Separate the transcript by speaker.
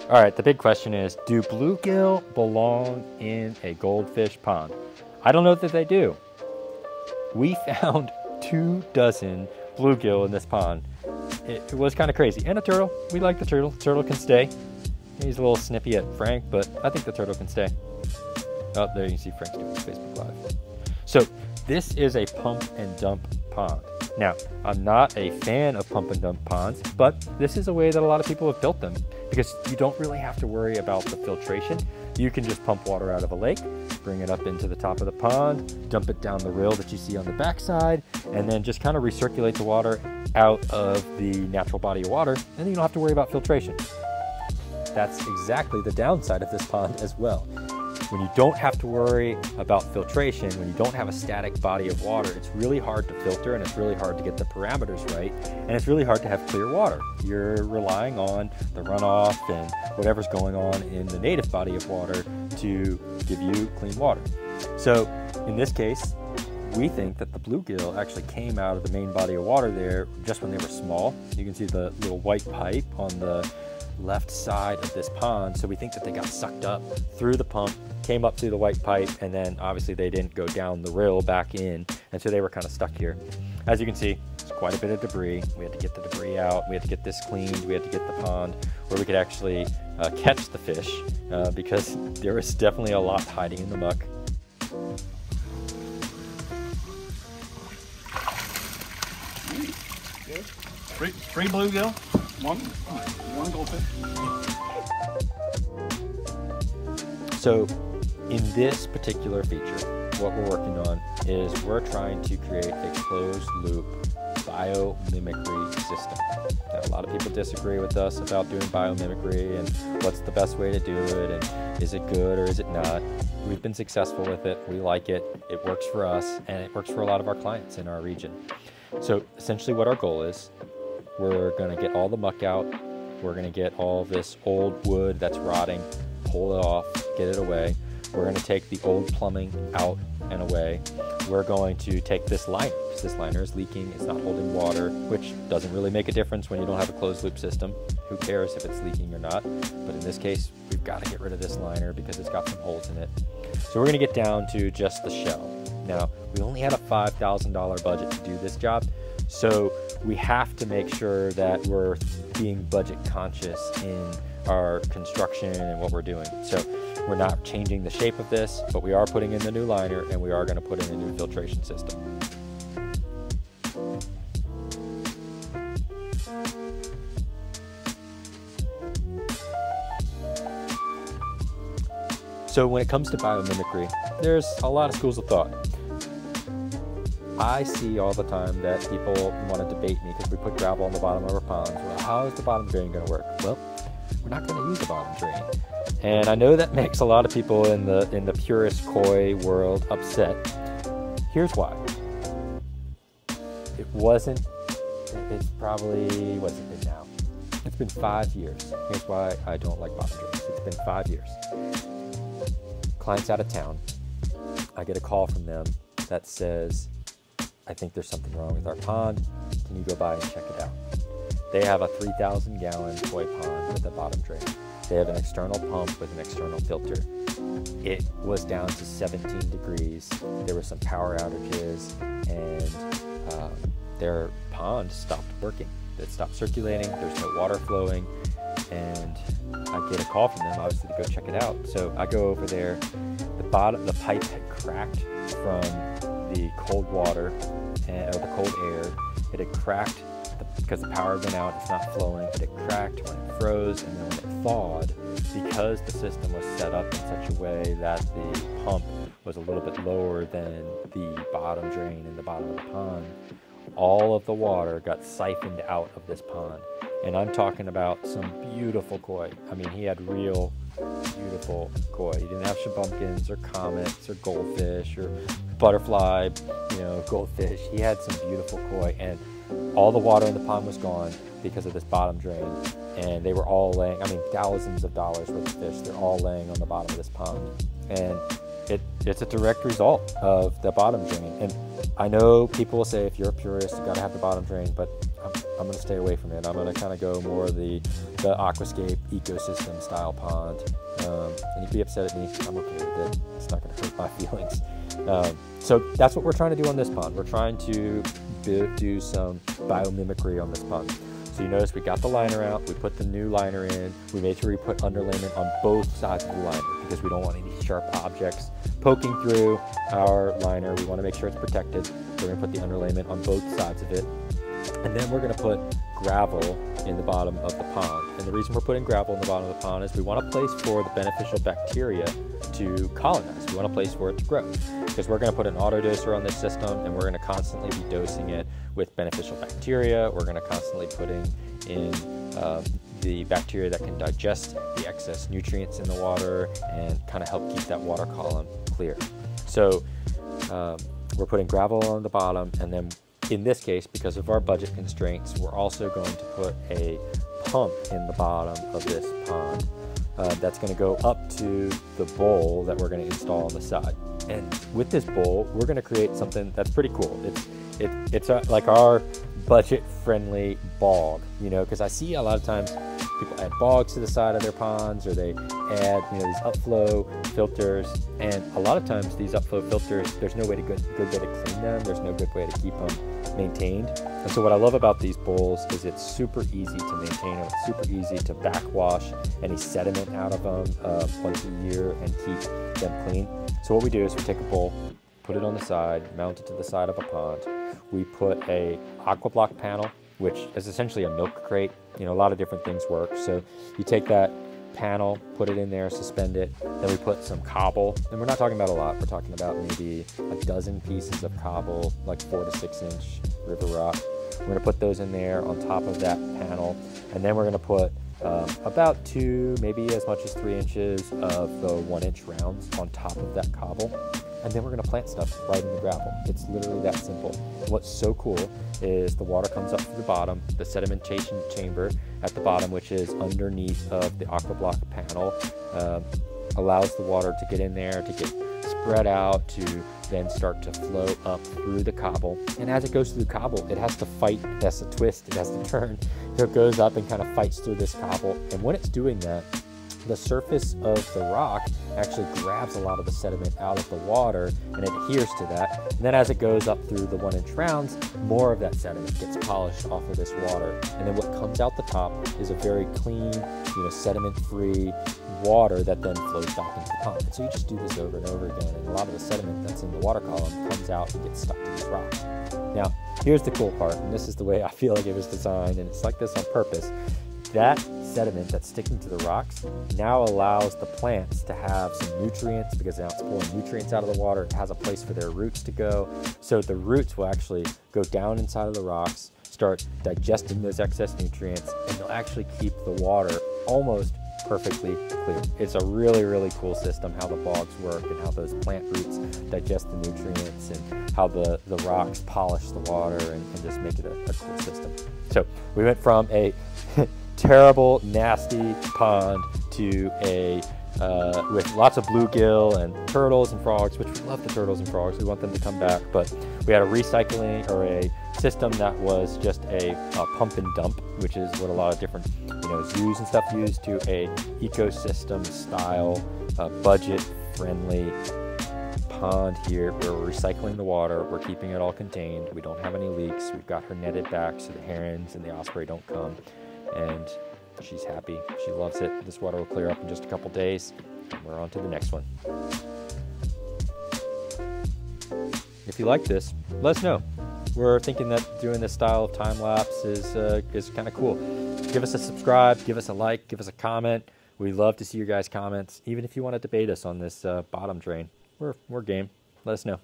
Speaker 1: All right, the big question is, do bluegill belong in a goldfish pond? I don't know that they do. We found 24 bluegill in this pond. It was kind of crazy. And a turtle. We like the turtle. The turtle can stay. He's a little snippy at Frank, but I think the turtle can stay. Oh, there you can see Frank's doing his Facebook Live. So this is a pump and dump pond. Now, I'm not a fan of pump and dump ponds, but this is a way that a lot of people have built them because you don't really have to worry about the filtration. You can just pump water out of a lake, bring it up into the top of the pond, dump it down the rill that you see on the backside, and then just kind of recirculate the water out of the natural body of water, and then you don't have to worry about filtration. That's exactly the downside of this pond as well. When you don't have to worry about filtration, when you don't have a static body of water, it's really hard to filter and it's really hard to get the parameters right, and it's really hard to have clear water. You're relying on the runoff and whatever's going on in the native body of water to give you clean water. So in this case, we think that the bluegill actually came out of the main body of water there just when they were small. You can see the little white pipe on the left side of this pond. So we think that they got sucked up through the pump, came up through the white pipe, and then obviously they didn't go down the rill back in, and so they were kind of stuck here. As you can see, there's quite a bit of debris. We had to get the debris out. We had to get this cleaned. We had to get the pond where we could actually catch the fish because there was definitely a lot hiding in the muck.
Speaker 2: Three bluegill, one goldfish.
Speaker 1: So in this particular feature, what we're working on is we're trying to create a closed loop biomimicry system. Now, a lot of people disagree with us about doing biomimicry and what's the best way to do it and is it good or is it not. We've been successful with it. We like it. It works for us and it works for a lot of our clients in our region. So essentially what our goal is, we're going to get all the muck out. We're going to get all this old wood that's rotting, pull it off, get it away. We're going to take the old plumbing out and away. We're going to take this liner, because this liner is leaking, it's not holding water, which doesn't really make a difference when you don't have a closed loop system. Who cares if it's leaking or not? But in this case, we've got to get rid of this liner because it's got some holes in it. So we're going to get down to just the shell. Now, we only had a $5,000 budget to do this job, so we have to make sure that we're being budget conscious in our construction and what we're doing. So we're not changing the shape of this, but we are putting in the new liner and we are going to put in a new filtration system. So when it comes to biomimicry, there's a lot of schools of thought. I see all the time that people want to debate me because we put gravel on the bottom of our ponds. Well, how is the bottom drain going to work? Well, we're not going to use the bottom drain. And I know that makes a lot of people in the purist koi world upset. Here's why. It's probably, what's it been now? It's been 5 years. Here's why I don't like bottom drains. It's been 5 years. Client's out of town. I get a call from them that says, I think there's something wrong with our pond. Can you go by and check it out? They have a 3,000 gallon koi pond with a bottom drain. They have an external pump with an external filter. It was down to 17 degrees. There were some power outages and their pond stopped working. It stopped circulating, there's no water flowing, and I get a call from them obviously to go check it out. So I go over there, the pipe had cracked from the cold water or the cold air. It had cracked because the power had been out, it's not flowing. It had cracked when it froze, and then when it thawed, because the system was set up in such a way that the pump was a little bit lower than the bottom drain in the bottom of the pond, all of the water got siphoned out of this pond. And I'm talking about some beautiful koi. I mean, he had real beautiful koi. He didn't have shabumpkins or comets or goldfish or butterfly, goldfish. He had some beautiful koi, and all the water in the pond was gone because of this bottom drain. And they were all laying, thousands of dollars worth of fish. They're all laying on the bottom of this pond. And it's a direct result of the bottom drain. And I know people will say, if you're a purist, you gotta have the bottom drain, but I'm going to stay away from it. I'm going to kind of go more of the aquascape ecosystem style pond. And you'd be upset at me. I'm okay with it. It's not going to hurt my feelings. So that's what we're trying to do on this pond. We're trying to do some biomimicry on this pond. So you notice we got the liner out, we put the new liner in, we made sure we put underlayment on both sides of the liner because we don't want any sharp objects poking through our liner. We want to make sure it's protected. So we're going to put the underlayment on both sides of it. And then we're going to put gravel in the bottom of the pond. And the reason we're putting gravel in the bottom of the pond is we want a place for the beneficial bacteria to colonize. We want a place for it to grow. Because we're going to put an autodoser on this system and we're going to constantly be dosing it with beneficial bacteria. We're going to constantly putting in the bacteria that can digest the excess nutrients in the water and kind of help keep that water column clear. So we're putting gravel on the bottom, and then in this case, because of our budget constraints, we're also going to put a pump in the bottom of this pond that's going to go up to the bowl that we're going to install on the side. And with this bowl, we're going to create something that's pretty cool. It's like our budget-friendly bog, you know, because I see a lot of times people add bogs to the side of their ponds, or they add, you know, these upflow filters. And a lot of times these upflow filters, there's no way to good way to clean them. There's no good way to keep them maintained. And so what I love about these bowls is it's super easy to maintain them. It's super easy to backwash any sediment out of them once a year and keep them clean. So what we do is we take a bowl, put it on the side, mount it to the side of a pond. We put a aqua block panel, which is essentially a milk crate. You know, a lot of different things work. So you take that panel, put it in there, suspend it. Then we put some cobble, and we're not talking about a lot. We're talking about maybe a dozen pieces of cobble, like 4 to 6 inch river rock. We're gonna put those in there on top of that panel, and then we're gonna put about 2, maybe as much as 3 inches of the 1 inch rounds on top of that cobble. And then we're going to plant stuff right in the gravel. It's literally that simple. And what's so cool is the water comes up through the bottom, the sedimentation chamber at the bottom, which is underneath of the aquablock panel, allows the water to get in there, to get spread out, to then start to flow up through the cobble. And as it goes through the cobble, it has to fight, it has to twist, it has to turn. So it goes up and kind of fights through this cobble. And when it's doing that, the surface of the rock actually grabs a lot of the sediment out of the water and it adheres to that. And then as it goes up through the 1 inch rounds, more of that sediment gets polished off of this water. And then what comes out the top is a very clean, you know, sediment-free water that then flows back into the pond. And so you just do this over and over again, and a lot of the sediment that's in the water column comes out and gets stuck to these rocks. Now, here's the cool part, and this is the way I feel like it was designed, and it's like this on purpose. That sediment that's sticking to the rocks now allows the plants to have some nutrients, because now it's pulling nutrients out of the water. It has a place for their roots to go. So the roots will actually go down inside of the rocks, start digesting those excess nutrients, and they'll actually keep the water almost perfectly clear. It's a really, really cool system, how the bogs work and how those plant roots digest the nutrients and how the rocks polish the water and just make it a cool system. So we went from a terrible, nasty pond to a with lots of bluegill and turtles and frogs, which we love the turtles and frogs. We want them to come back, but we had a recycling or a system that was just a pump and dump, which is what a lot of different, you know, zoos and stuff use, to a ecosystem style, budget-friendly pond here where we're recycling the water. We're keeping it all contained. We don't have any leaks. We've got her netted back so the herons and the osprey don't come. And she's happy. She loves it. This water will clear up in just a couple days. And we're on to the next one. If you like this, let us know. We're thinking that doing this style of time-lapse is kind of cool. Give us a subscribe, give us a like, give us a comment. We love to see your guys' comments. Even if you want to debate us on this bottom drain, we're game. Let us know.